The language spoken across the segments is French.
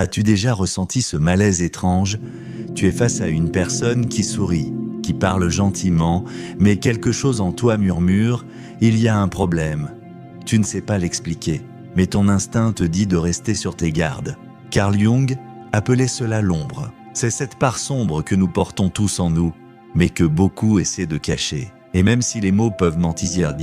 As-tu déjà ressenti ce malaise étrange? Tu es face à une personne qui sourit, qui parle gentiment, mais quelque chose en toi murmure « il y a un problème ». Tu ne sais pas l'expliquer, mais ton instinct te dit de rester sur tes gardes. Carl Jung appelait cela l'ombre. C'est cette part sombre que nous portons tous en nous, mais que beaucoup essaient de cacher. Et même si les mots peuvent mentir,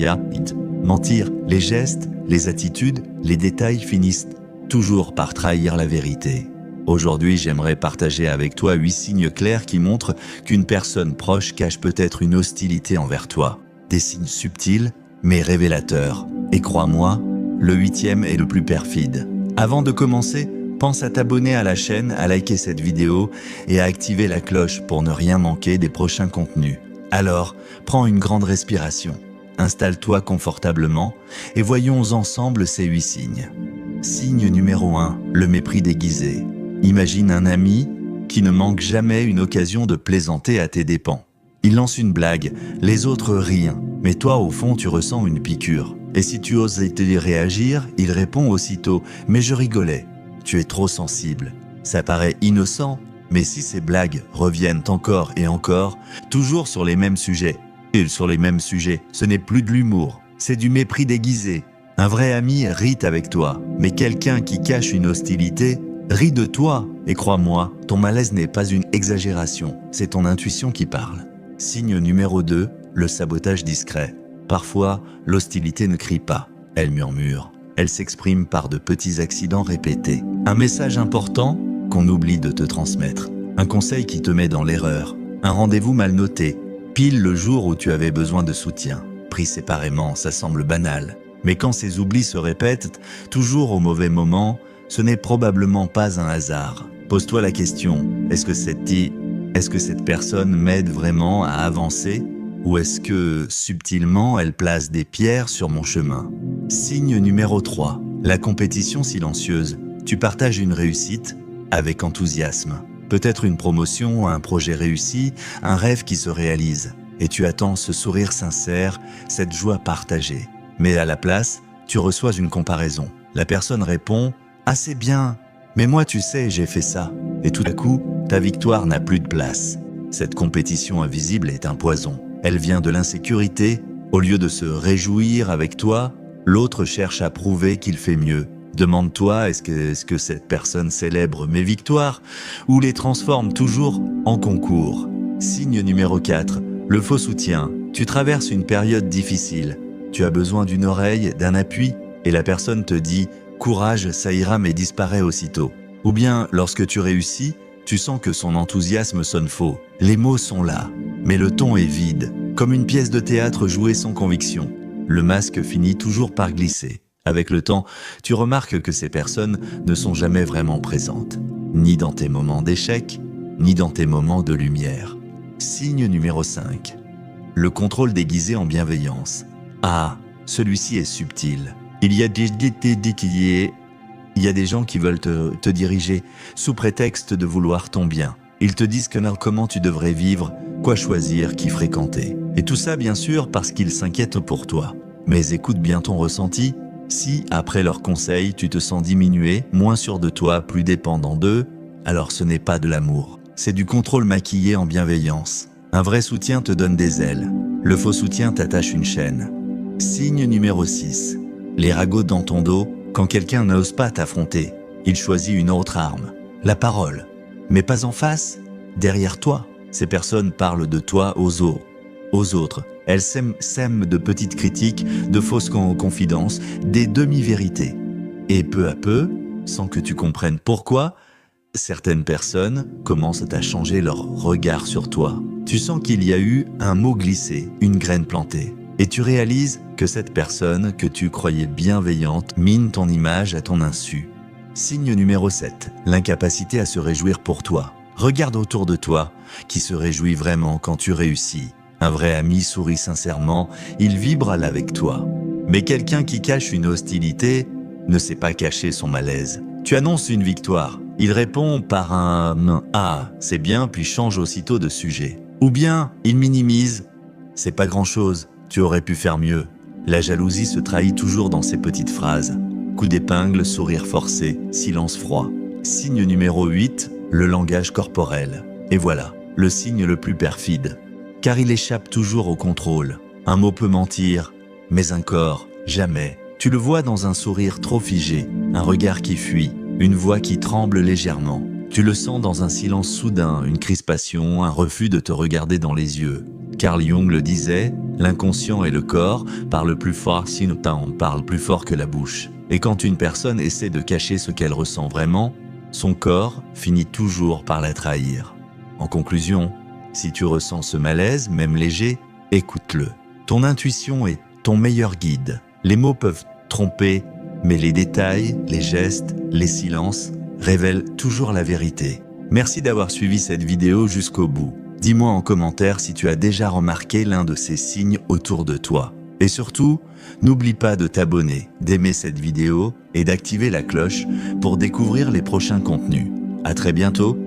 les gestes, les attitudes, les détails finissent toujours par trahir la vérité. Aujourd'hui, j'aimerais partager avec toi 8 signes clairs qui montrent qu'une personne proche cache peut-être une hostilité envers toi. Des signes subtils, mais révélateurs. Et crois-moi, le 8e est le plus perfide. Avant de commencer, pense à t'abonner à la chaîne, à liker cette vidéo et à activer la cloche pour ne rien manquer des prochains contenus. Alors, prends une grande respiration, installe-toi confortablement et voyons ensemble ces 8 signes. Signe numéro 1, le mépris déguisé. Imagine un ami qui ne manque jamais une occasion de plaisanter à tes dépens. Il lance une blague, les autres rient, mais toi au fond tu ressens une piqûre. Et si tu oses y réagir, il répond aussitôt « mais je rigolais ». Tu es trop sensible. Ça paraît innocent, mais si ces blagues reviennent encore et encore, toujours sur les mêmes sujets, ce n'est plus de l'humour, c'est du mépris déguisé. Un vrai ami rit avec toi, mais quelqu'un qui cache une hostilité rit de toi. Et crois-moi, ton malaise n'est pas une exagération, c'est ton intuition qui parle. Signe numéro 2, le sabotage discret. Parfois, l'hostilité ne crie pas, elle murmure. Elle s'exprime par de petits accidents répétés. Un message important qu'on oublie de te transmettre. Un conseil qui te met dans l'erreur. Un rendez-vous mal noté, pile le jour où tu avais besoin de soutien. Pris séparément, ça semble banal. Mais quand ces oublis se répètent, toujours au mauvais moment, ce n'est probablement pas un hasard. Pose-toi la question, est-ce que cette personne m'aide vraiment à avancer? Ou est-ce que, subtilement, elle place des pierres sur mon chemin? Signe numéro 3, la compétition silencieuse. Tu partages une réussite avec enthousiasme. Peut-être une promotion, un projet réussi, un rêve qui se réalise. Et tu attends ce sourire sincère, cette joie partagée. Mais à la place, tu reçois une comparaison. La personne répond « Ah c'est bien, mais moi tu sais, j'ai fait ça ». Et tout à coup, ta victoire n'a plus de place. Cette compétition invisible est un poison. Elle vient de l'insécurité. Au lieu de se réjouir avec toi, l'autre cherche à prouver qu'il fait mieux. Demande-toi, est-ce que cette personne célèbre mes victoires ou les transforme toujours en concours? Signe numéro 4, le faux soutien. Tu traverses une période difficile. Tu as besoin d'une oreille, d'un appui, et la personne te dit « Courage, ça ira » mais disparaît aussitôt. Ou bien, lorsque tu réussis, tu sens que son enthousiasme sonne faux. Les mots sont là, mais le ton est vide, comme une pièce de théâtre jouée sans conviction. Le masque finit toujours par glisser. Avec le temps, tu remarques que ces personnes ne sont jamais vraiment présentes, ni dans tes moments d'échec, ni dans tes moments de lumière. Signe numéro 5. Le contrôle déguisé en bienveillance. Ah, celui-ci est subtil. Il y a des gens qui veulent te diriger sous prétexte de vouloir ton bien. Ils te disent comment tu devrais vivre, quoi choisir, qui fréquenter. Et tout ça, bien sûr, parce qu'ils s'inquiètent pour toi. Mais écoute bien ton ressenti. Si, après leurs conseils, tu te sens diminué, moins sûr de toi, plus dépendant d'eux, alors ce n'est pas de l'amour. C'est du contrôle maquillé en bienveillance. Un vrai soutien te donne des ailes. Le faux soutien t'attache une chaîne. Signe numéro 6. Les ragots dans ton dos. Quand quelqu'un n'ose pas t'affronter, il choisit une autre arme, la parole. Mais pas en face, derrière toi. Ces personnes parlent de toi aux autres. Elles sèment de petites critiques, de fausses confidences, des demi-vérités. Et peu à peu, sans que tu comprennes pourquoi, certaines personnes commencent à changer leur regard sur toi. Tu sens qu'il y a eu un mot glissé, une graine plantée. Et tu réalises que cette personne que tu croyais bienveillante mine ton image à ton insu. Signe numéro 7, l'incapacité à se réjouir pour toi. Regarde autour de toi, qui se réjouit vraiment quand tu réussis. Un vrai ami sourit sincèrement, il vibre avec toi. Mais quelqu'un qui cache une hostilité ne sait pas cacher son malaise. Tu annonces une victoire, il répond par un « Ah, c'est bien » puis change aussitôt de sujet. Ou bien, il minimise « C'est pas grand-chose ». Tu aurais pu faire mieux. La jalousie se trahit toujours dans ces petites phrases. Coup d'épingle, sourire forcé, silence froid. Signe numéro 8, le langage corporel. Et voilà, le signe le plus perfide. Car il échappe toujours au contrôle. Un mot peut mentir, mais un corps, jamais. Tu le vois dans un sourire trop figé, un regard qui fuit, une voix qui tremble légèrement. Tu le sens dans un silence soudain, une crispation, un refus de te regarder dans les yeux. Carl Jung le disait, l'inconscient et le corps parlent plus fort sinon parlent plus fort que la bouche. Et quand une personne essaie de cacher ce qu'elle ressent vraiment, son corps finit toujours par la trahir. En conclusion, si tu ressens ce malaise, même léger, écoute-le. Ton intuition est ton meilleur guide. Les mots peuvent tromper, mais les détails, les gestes, les silences révèlent toujours la vérité. Merci d'avoir suivi cette vidéo jusqu'au bout. Dis-moi en commentaire si tu as déjà remarqué l'un de ces signes autour de toi. Et surtout, n'oublie pas de t'abonner, d'aimer cette vidéo et d'activer la cloche pour découvrir les prochains contenus. À très bientôt!